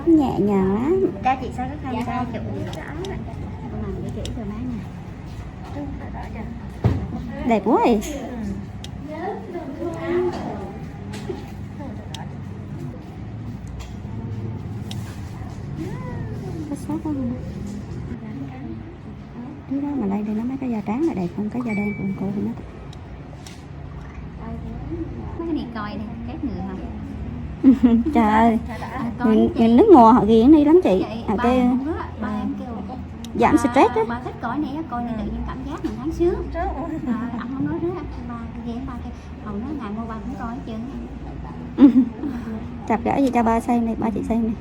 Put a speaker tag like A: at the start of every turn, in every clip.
A: nhẹ nhàng lắm.
B: Cha chị sao cái khăn cha chụp rõ làm để chỉ cho má nè.
A: Đẹp quá vậy. Có sót không? Cái đó mà đây nó mấy cái da trắng là đẹp không? Cái da đen của cô thì nó
B: mấy cái này coi đây các người hả?
A: trời ơi, người nước ngoài họ ghiền đi lắm chị. Họ kêu
B: Ba em kêu
A: giảm stress á.
B: Bà thích coi này coi này tự nhiên cảm giác mình tháng sướng. Anh không nói nữa, ba ghé ba kêu hầu nó ngày mua ba cũng coi hết trơn.
A: Chặt gỡ gì cho ba xem này, ba chị xem này.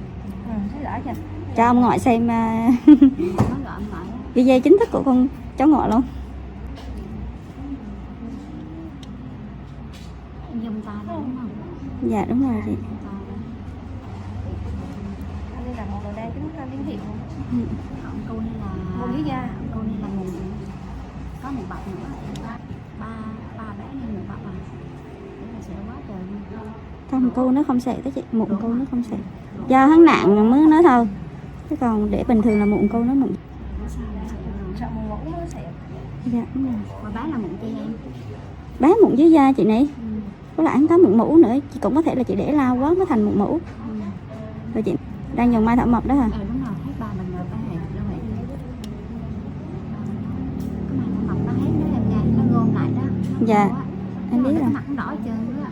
A: Cho ông ngoại xem video chính thức của con cháu ngoại luôn.
B: Em dùng tay đúng không?
A: Dạ đúng rồi chị.
B: Đây là một đồ đa chúng ta liên hiệu. Cô này là cô này là mùng, có một bọc nữa, ba bé nên một bọc à. Để là sợ quá trời luôn.
A: Không, cô nó không sệ tới chị, mụn cô nó không sệ. Do hắn nặng mới nói thôi. Chứ còn để bình thường là mụn cô nó mụn.
B: Sợ mụn mũ nó sệ.
A: Dạ đúng rồi.
B: Mà bé là mụn chi em?
A: Bé mụn dưới da chị này. Có lại không có mụn mũ nữa, chị cũng có thể là chị để lao quá nó thành mụn mũ. Rồi chị đang dùng mai thảo mộc đó hả?
B: Đúng rồi, hết 3 lần rồi ba này đâu vậy? Cái mai thảo mộc nó hết đó em nha, nó gom lại đó.
A: Dạ, em biết rồi.
B: Mặt nó đỏ trơn đó.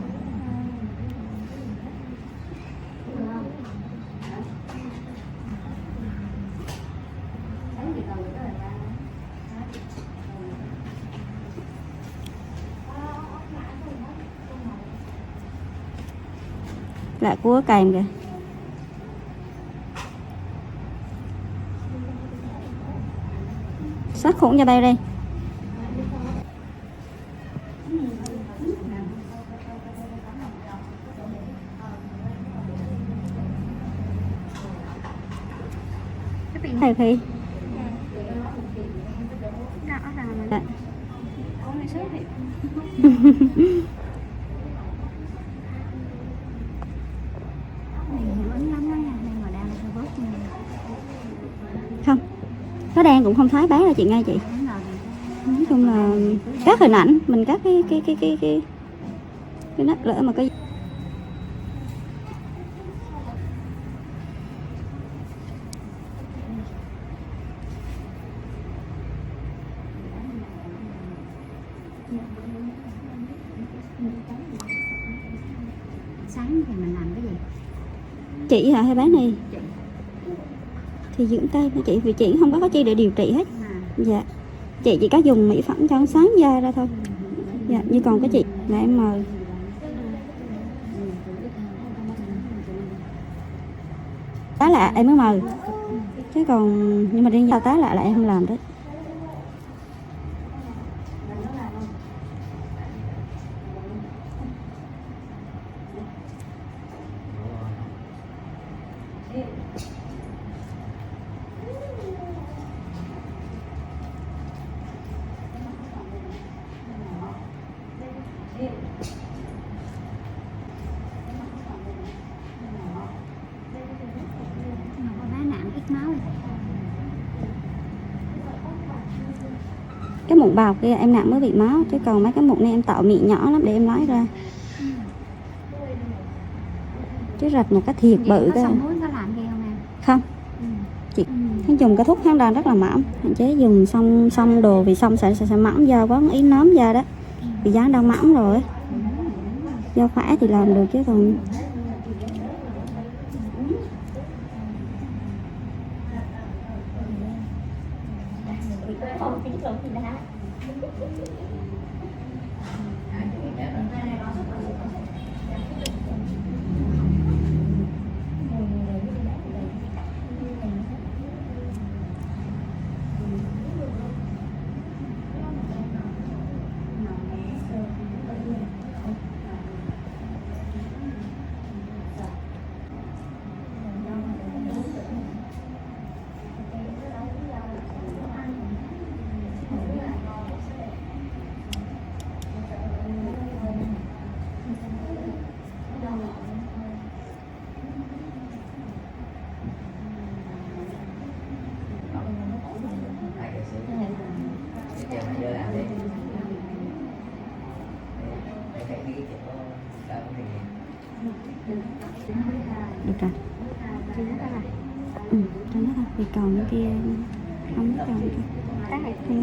A: Lại cua kèm kìa. Sát khuẩn cho bay đi. Thầy Phi. Dạ. Không, nó đen cũng không thái bán ra chị ngay chị. Nói chung là các hình ảnh mình các cái nó lỡ mà cái
B: sáng thì mình làm cái gì?
A: chị hả hay bán này? Thì dưỡng tay mà chị, vì chị không có chi để điều trị hết. Dạ. Chị chỉ có dùng mỹ phẩm cho sáng da ra thôi. Dạ, như còn cái chị là em mời. Tá lạ em mới mời. Chứ còn nhưng mà riêng giao tá lạ là em không làm đấy. Cái mụn bào kia em nặng mới bị máu, chứ còn mấy cái mụn này em tạo miệng nhỏ lắm để em nói ra. Chứ rạch một cái thiệt bự cơ. Không. Chị dùng cái thuốc kháng đau rất là mỏng, hạn chế dùng xong đồ vì xong sẽ mỏng da quá, ý nóm da đó. Vì da đang mỏng rồi. Do khỏe thì làm được chứ còn Được rồi. Ừ, cho nó thôi. Vì còn cái kia không biết còn kia.
B: Chị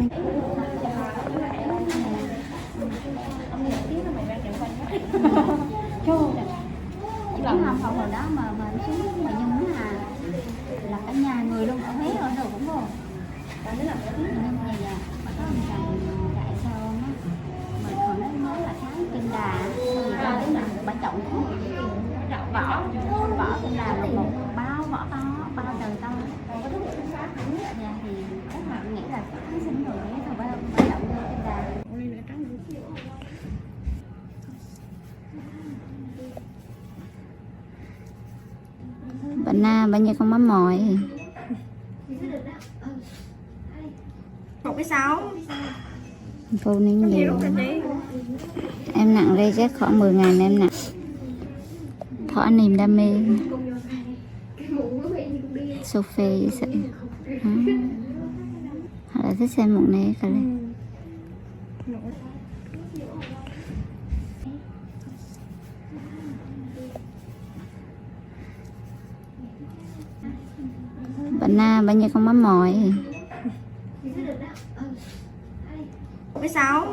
B: biết không, hồi đó mà xuống mà Nhung là cả nhà người luôn, ở Huế ở đâu cũng vô. Nhưng mà giờ bà có ông chồng chạy xe ôm á, mà còn nó mới là sáng trên đà, rồi ra đến là bà chọn vỏ trên đà là một bao vỏ to, bao trời to. Dạ thì chắc là nghĩ là sáng sinh rồi đấy, thôi bà chọn vô trên đà.
A: Bệnh bệnh như con mắm mòi.
C: 1,6.
A: Phụ nín nhiều. Em nặng đây chắc khoảng 10.000 em nặng. Thỏa niềm đam mê. Sophie vậy sẽ. Hoặc là thích xem một nè cả lên. Bệnh như con mắm mòi.
C: 1,6.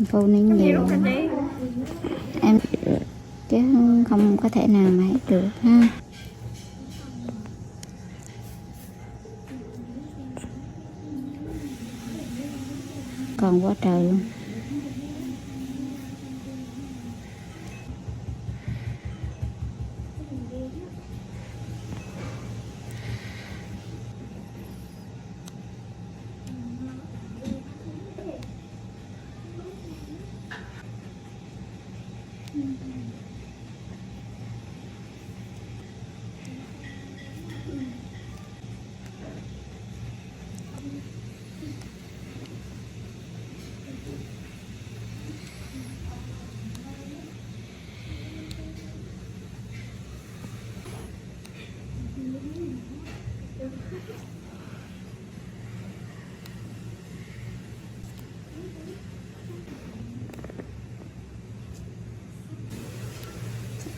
A: Phụ nín nhiều. Em chứ không có thể nào mà hết được ha. Còn quá trời luôn.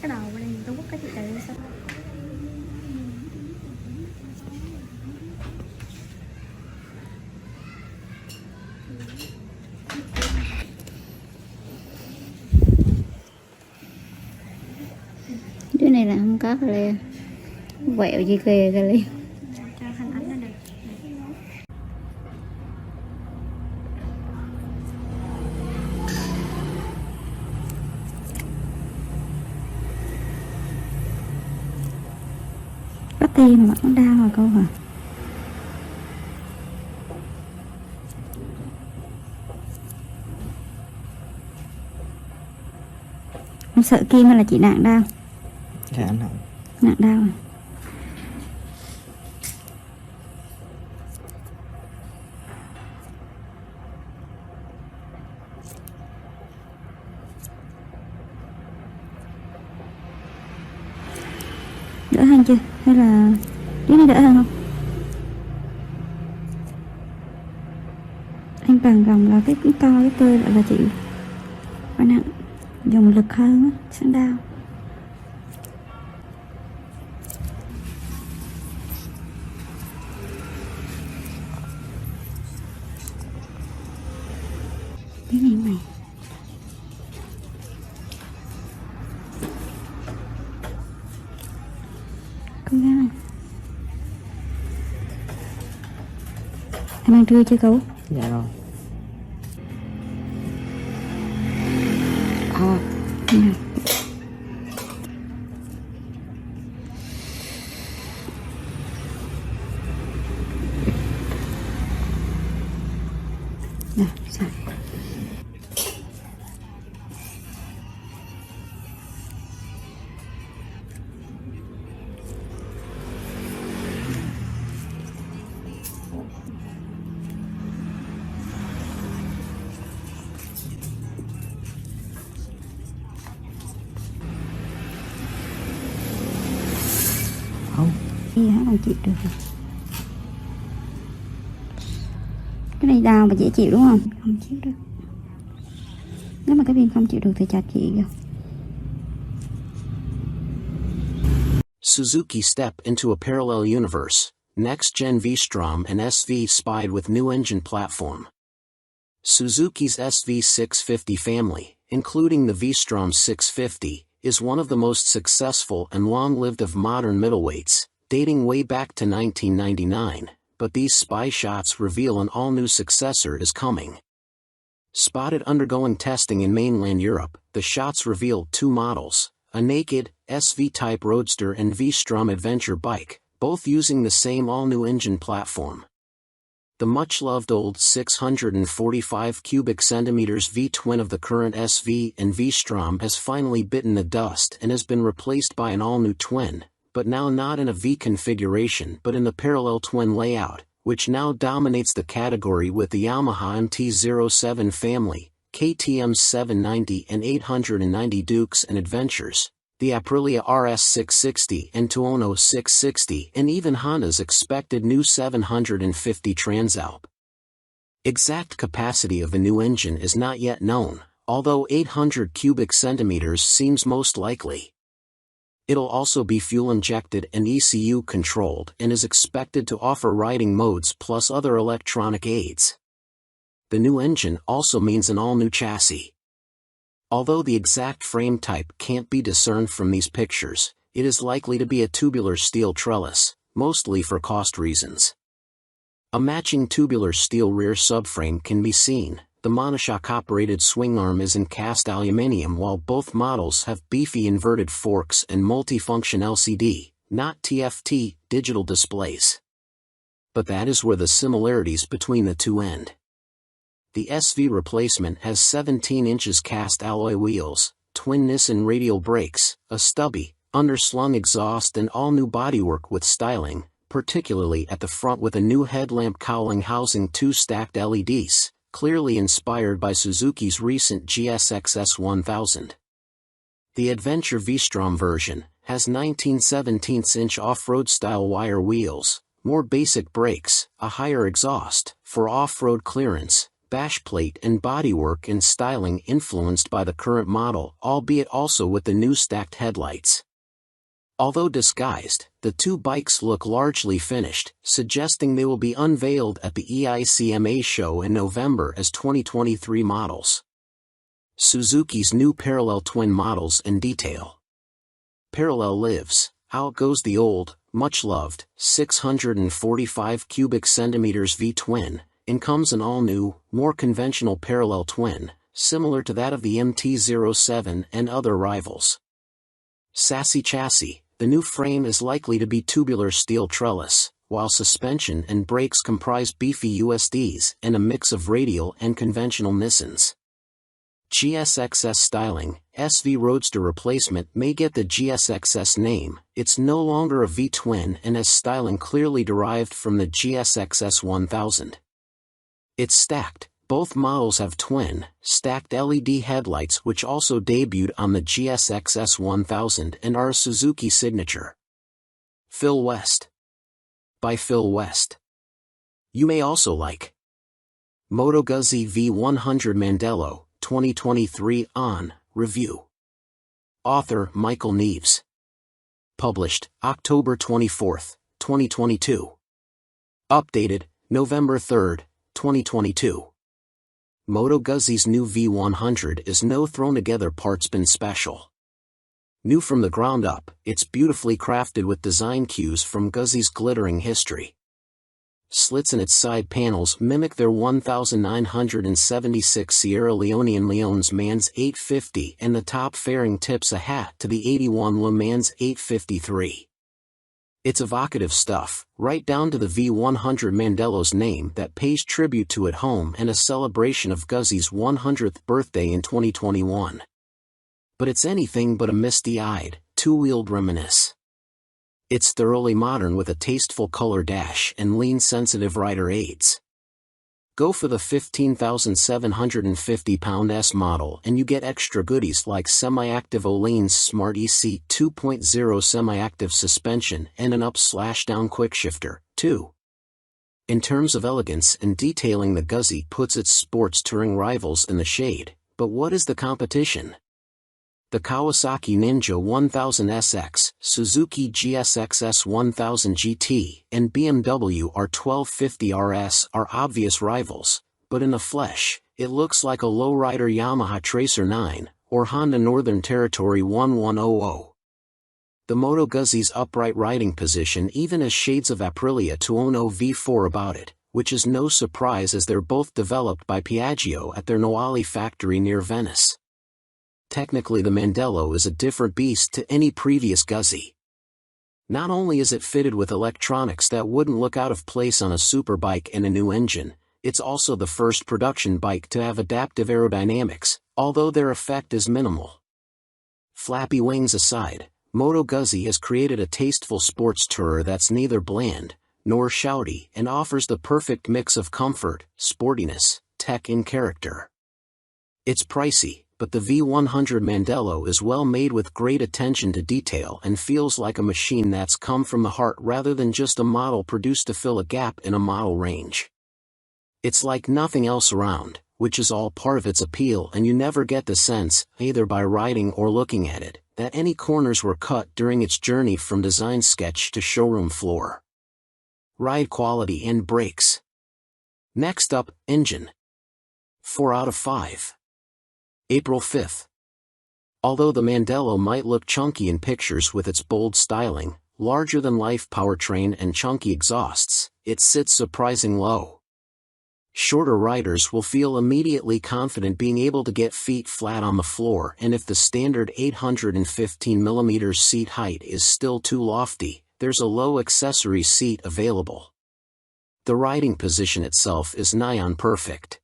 C: Cái đầu bên đây tôi quất cái chị tự sao?
A: Đứa này là không có rồi. Quẹo gì kìa kìa liền.
C: Cho hình ảnh nó được.
A: Có tim mà cũng đau rồi cô hả? Không sợ kim hay là chị nặng đau?
D: Dạ nặng.
A: Nặng đau à? Đỡ hơn chưa? Hay là cái này đỡ hơn không? Anh bằng gồng là cái co cái cơ lại là chịu. Và nặng dùng lực hơn á, sáng đau. Cái này mày cố gắng. Em ăn trưa chưa cậu?
D: Dạ rồi.
A: Nè. Nè, sao?
D: Không.
A: Cái gì hả còn chịu được rồi. Cái này đau mà dễ chịu đúng không? Không chịu được. Nếu mà cái viên không chịu được thì chặt chị vô.
E: Suzuki step into a parallel universe, next-gen V-Strom and SV spied with new engine platform. Suzuki's SV650 family, including the V-Strom 650, is one of the most successful and long-lived of modern middleweights, dating way back to 1999, but these spy shots reveal an all-new successor is coming. Spotted undergoing testing in mainland Europe, the shots reveal two models, a naked, SV-type roadster and V-Strom adventure bike, both using the same all-new engine platform. The much-loved old 645 cubic centimeters V-twin of the current SV and V-Strom has finally bitten the dust and has been replaced by an all-new twin, but now not in a V configuration but in the parallel twin layout, which now dominates the category with the Yamaha MT-07 family, KTM 790 and 890 Dukes and Adventures, the Aprilia RS 660 and Tuono 660 and even Honda's expected new 750 Transalp. Exact capacity of the new engine is not yet known, although 800 cubic centimeters seems most likely. It'll also be fuel-injected and ECU controlled and is expected to offer riding modes plus other electronic aids. The new engine also means an all-new chassis. Although the exact frame type can't be discerned from these pictures, it is likely to be a tubular steel trellis, mostly for cost reasons. A matching tubular steel rear subframe can be seen. The monoshock-operated swing arm is in cast aluminium while both models have beefy inverted forks and multifunction LCD, not TFT, digital displays. But that is where the similarities between the two end. The SV replacement has 17 inches cast alloy wheels, twin Nissan radial brakes, a stubby, underslung exhaust and all-new bodywork with styling, particularly at the front with a new headlamp cowling housing two stacked LEDs, clearly inspired by Suzuki's recent GSX-S 1000. The Adventure V-Strom version has 19/17-inch off-road style wire wheels, more basic brakes, a higher exhaust, for off-road clearance, bash plate and bodywork and styling influenced by the current model, albeit also with the new stacked headlights. Although disguised, the two bikes look largely finished, suggesting they will be unveiled at the EICMA show in November as 2023 models. Suzuki's new parallel twin models in detail. Parallel lives, outgoes the old, much-loved, 645 cubic centimeters V-twin, and comes an all-new, more conventional parallel twin, similar to that of the MT-07 and other rivals. Sassy chassis, the new frame is likely to be tubular steel trellis, while suspension and brakes comprise beefy USDs and a mix of radial and conventional Nissans. GSX-S styling, SV Roadster replacement may get the GSX-S name, it's no longer a V-twin and has styling clearly derived from the GSX-S 1000. It's stacked. Both models have twin, stacked LED headlights which also debuted on the GSX-S 1000 and are a Suzuki signature. Phil West. By Phil West. You may also like Moto Guzzi V100 Mandello, 2023 on Review. Author Michael Neves. Published October 24, 2022. Updated November 3, 2022. Moto Guzzi's new V100 is no thrown-together parts-bin special. New from the ground up, it's beautifully crafted with design cues from Guzzi's glittering history. Slits in its side panels mimic their 1976 Sierra Leonean Leon's Mans 850 and the top fairing tips a hat to the 81 Le Mans 853. It's evocative stuff, right down to the V100 Mandello's name that pays tribute to at home and a celebration of Guzzi's 100th birthday in 2021. But it's anything but a misty-eyed, two-wheeled reminisce. It's thoroughly modern with a tasteful color dash and lean-sensitive rider aids. Go for the 15,750-pound S model and you get extra goodies like semi-active Olane's Smart EC 2.0 semi-active suspension and an up/down quickshifter, too. In terms of elegance and detailing, the Guzzi puts its sports touring rivals in the shade, but what is the competition? The Kawasaki Ninja 1000 SX, Suzuki GSX-S 1000 GT and BMW R1250 RS are obvious rivals, but in the flesh, it looks like a lowrider Yamaha Tracer 9 or Honda Northern Territory 1100. The Moto Guzzi's upright riding position even has shades of Aprilia Tuono V4 about it, which is no surprise as they're both developed by Piaggio at their Noali factory near Venice. Technically the Mandello is a different beast to any previous Guzzi. Not only is it fitted with electronics that wouldn't look out of place on a superbike and a new engine, it's also the first production bike to have adaptive aerodynamics, although their effect is minimal. Flappy wings aside, Moto Guzzi has created a tasteful sports tourer that's neither bland nor shouty and offers the perfect mix of comfort, sportiness, tech and character. It's pricey, but the V100 Mandello is well made with great attention to detail and feels like a machine that's come from the heart rather than just a model produced to fill a gap in a model range. It's like nothing else around, which is all part of its appeal, and you never get the sense, either by riding or looking at it, that any corners were cut during its journey from design sketch to showroom floor. Ride quality and brakes. Next up, engine. 4 out of 5. April 5th. Although the Mandello might look chunky in pictures with its bold styling, larger-than-life powertrain and chunky exhausts, it sits surprising low. Shorter riders will feel immediately confident being able to get feet flat on the floor, and if the standard 815mm seat height is still too lofty, there's a low accessory seat available. The riding position itself is nigh on perfect.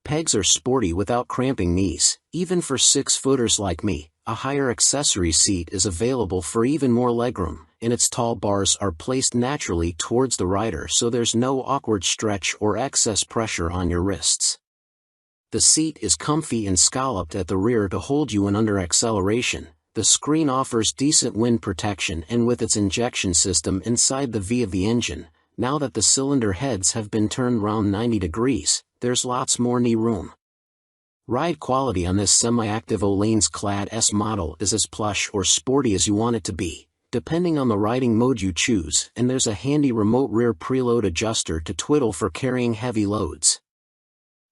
E: Pegs are sporty without cramping knees. Even for 6-footers like me, a higher accessory seat is available for even more legroom, and its tall bars are placed naturally towards the rider so there's no awkward stretch or excess pressure on your wrists. The seat is comfy and scalloped at the rear to hold you in under acceleration. The screen offers decent wind protection, and with its injection system inside the V of the engine, now that the cylinder heads have been turned round 90 degrees, there's lots more knee room. Ride quality on this semi-active Olanes-clad S model is as plush or sporty as you want it to be, depending on the riding mode you choose, and there's a handy remote rear preload adjuster to twiddle for carrying heavy loads.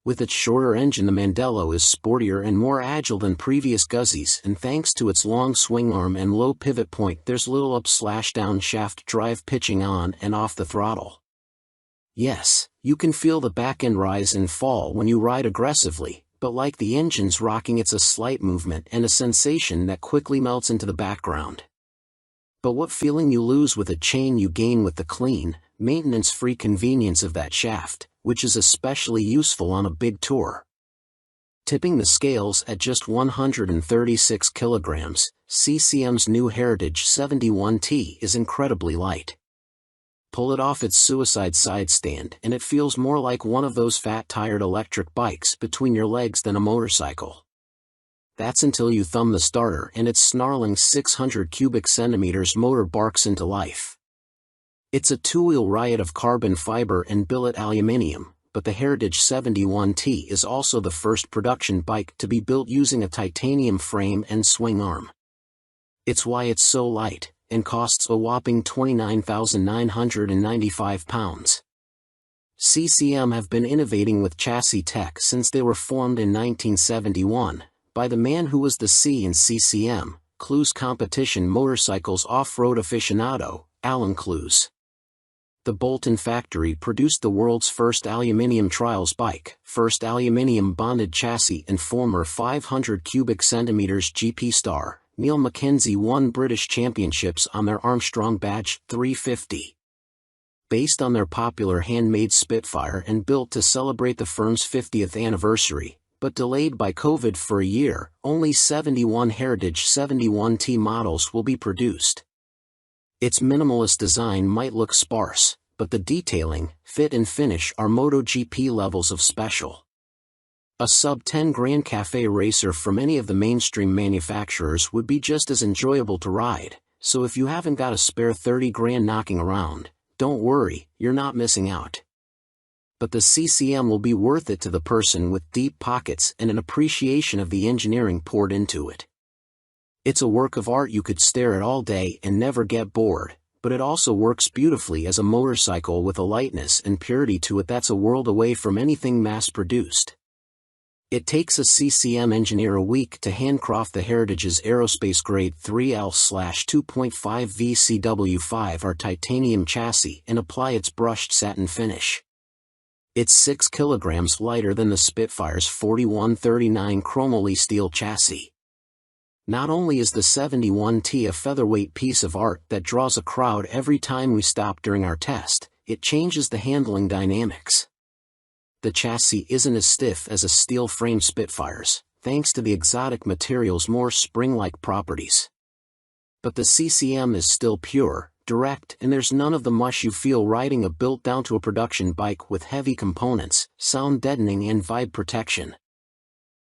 E: With its shorter engine, the Mandello is sportier and more agile than previous Guzzis, and thanks to its long swing arm and low pivot point, there's little up/down shaft drive pitching on and off the throttle. Yes, you can feel the back end rise and fall when you ride aggressively, but like the engine's rocking, it's a slight movement and a sensation that quickly melts into the background. But what feeling you lose with a chain you gain with the clean, maintenance-free convenience of that shaft, which is especially useful on a big tour. Tipping the scales at just 136 kilograms, CCM's new Heritage 71T is incredibly light. Pull it off its suicide side stand and it feels more like one of those fat-tired electric bikes between your legs than a motorcycle. That's until you thumb the starter and its snarling 600 cubic centimeters motor barks into life. It's a two-wheel riot of carbon fiber and billet aluminium, but the Heritage 71T is also the first production bike to be built using a titanium frame and swing arm. It's why it's so light, and costs a whopping £29,995. CCM have been innovating with chassis tech since they were formed in 1971, by the man who was the C in CCM, Clues Competition Motorcycles off-road aficionado, Alan Clues. The Bolton factory produced the world's first aluminium trials bike, first aluminium bonded chassis, and former 500 cubic centimeters GP star, Neil Mackenzie won British championships on their Armstrong Badge 350. Based on their popular handmade Spitfire and built to celebrate the firm's 50th anniversary, but delayed by COVID for a year, only 71 Heritage 71T models will be produced. Its minimalist design might look sparse, but the detailing, fit and finish are MotoGP levels of special. A sub-10 Grand Cafe racer from any of the mainstream manufacturers would be just as enjoyable to ride, so if you haven't got a spare 30 grand knocking around, don't worry, you're not missing out. But the CCM will be worth it to the person with deep pockets and an appreciation of the engineering poured into it. It's a work of art you could stare at all day and never get bored, but it also works beautifully as a motorcycle with a lightness and purity to it that's a world away from anything mass-produced. It takes a CCM engineer a week to handcraft the Heritage's aerospace grade 3L/2.5 VCW5R titanium chassis and apply its brushed satin finish. It's 6 kilograms lighter than the Spitfire's 4139 chromoly steel chassis. Not only is the 71T a featherweight piece of art that draws a crowd every time we stop during our test, it changes the handling dynamics. The chassis isn't as stiff as a steel-framed Spitfire's, thanks to the exotic material's more spring-like properties. But the CCM is still pure, direct, and there's none of the mush you feel riding a built-down-to-a-production bike with heavy components, sound deadening and vibe protection.